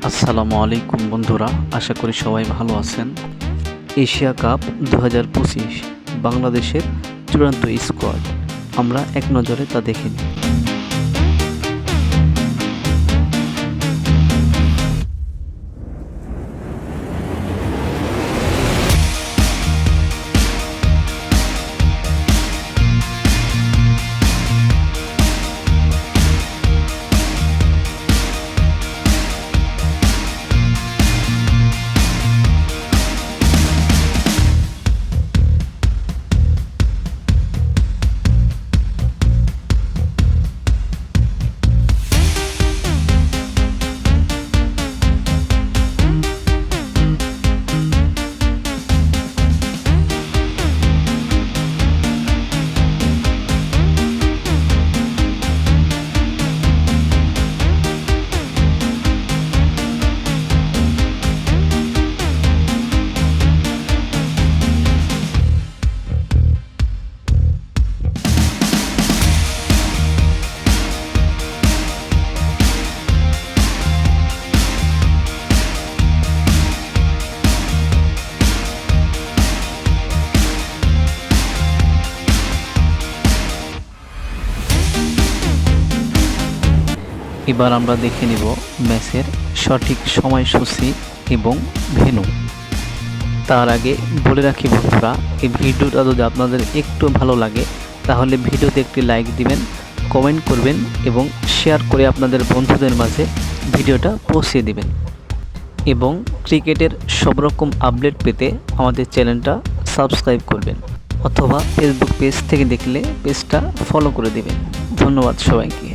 আসসালামু আলাইকুম বন্ধুরা, আশা করি সবাই ভালো আছেন। এশিয়া কাপ 2025 বাংলাদেশের চূড়ান্ত স্কোয়াড আমরা এক নজরে তা দেখে নিই। এবার আমরা দেখে নিব ম্যাচের সঠিক সময়সূচি এবং ভেন্যু। তার আগে বলে রাখি বন্ধুরা, এই ভিডিওটা যদি আপনাদের একটু ভালো লাগে তাহলে ভিডিওতে একটি লাইক দিবেন, কমেন্ট করবেন এবং শেয়ার করে আপনাদের বন্ধুদের মাঝে ভিডিওটা পৌঁছে দিবেন। এবং ক্রিকেটের সব রকম আপডেট পেতে আমাদের চ্যানেলটা সাবস্ক্রাইব করবেন, অথবা ফেসবুক পেজ থেকে দেখলে পেজটা ফলো করে দেবেন। ধন্যবাদ সবাইকে।